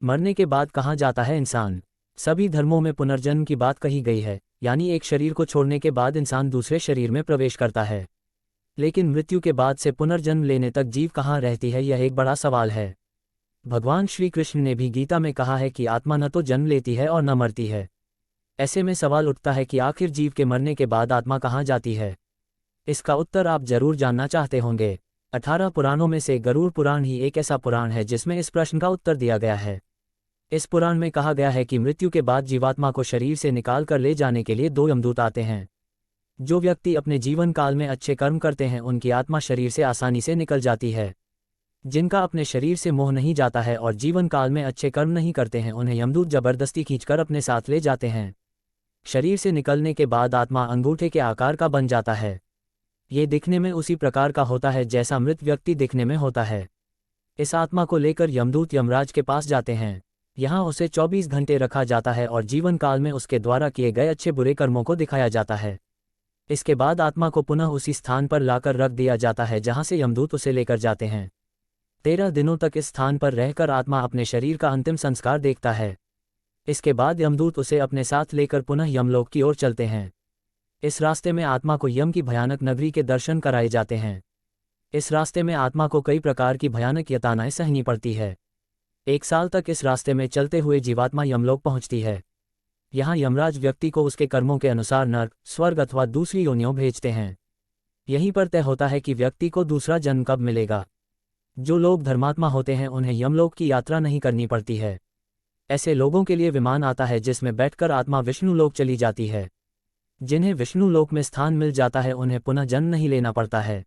मरने के बाद कहाँ जाता है इंसान? सभी धर्मों में पुनर्जन्म की बात कही गई है, यानी एक शरीर को छोड़ने के बाद इंसान दूसरे शरीर में प्रवेश करता है। लेकिन मृत्यु के बाद से पुनर्जन्म लेने तक जीव कहाँ रहती है, यह एक बड़ा सवाल है। भगवान श्री कृष्ण ने भी गीता में कहा है कि आत्मा न तो जन्म लेती है और न मरती है। ऐसे में सवाल उठता है कि आखिर जीव के मरने के बाद आत्मा कहाँ जाती है? इसका उत्तर आप जरूर जानना चाहते होंगे। 18 पुराणों में से गरुड़ पुराण ही एक ऐसा पुराण है जिसमें इस प्रश्न का उत्तर दिया गया है। इस पुराण में कहा गया है कि मृत्यु के बाद जीवात्मा को शरीर से निकाल कर ले जाने के लिए 2 यमदूत आते हैं। जो व्यक्ति अपने जीवन काल में अच्छे कर्म करते हैं उनकी आत्मा शरीर से आसानी से निकल जाती है। जिनका अपने शरीर से मोह नहीं जाता है और जीवन काल में अच्छे कर्म नहीं करते हैं उन्हें यमदूत जबरदस्ती खींचकर अपने साथ ले जाते हैं। शरीर से निकलने के बाद आत्मा अंगूठे के आकार का बन जाता है। ये दिखने में उसी प्रकार का होता है जैसा मृत व्यक्ति दिखने में होता है। इस आत्मा को लेकर यमदूत यमराज के पास जाते हैं। यहाँ उसे 24 घंटे रखा जाता है और जीवन काल में उसके द्वारा किए गए अच्छे बुरे कर्मों को दिखाया जाता है। इसके बाद आत्मा को पुनः उसी स्थान पर लाकर रख दिया जाता है जहाँ से यमदूत उसे लेकर जाते हैं। 13 दिनों तक इस स्थान पर रहकर आत्मा अपने शरीर का अंतिम संस्कार देखता है। इसके बाद यमदूत उसे अपने साथ लेकर पुनः यमलोक की ओर चलते हैं। इस रास्ते में आत्मा को यम की भयानक नगरी के दर्शन कराए जाते हैं। इस रास्ते में आत्मा को कई प्रकार की भयानक यातनाएं सहनी पड़ती है। 1 साल तक इस रास्ते में चलते हुए जीवात्मा यमलोक पहुंचती है। यहाँ यमराज व्यक्ति को उसके कर्मों के अनुसार नर्क, स्वर्ग अथवा दूसरी योनियों भेजते हैं। यहीं पर तय होता है कि व्यक्ति को दूसरा जन्म कब मिलेगा। जो लोग धर्मात्मा होते हैं उन्हें यमलोक की यात्रा नहीं करनी पड़ती है। ऐसे लोगों के लिए विमान आता है जिसमें बैठकर आत्मा विष्णु लोक चली जाती है। जिन्हें विष्णु लोक में स्थान मिल जाता है उन्हें पुनः जन्म नहीं लेना पड़ता है।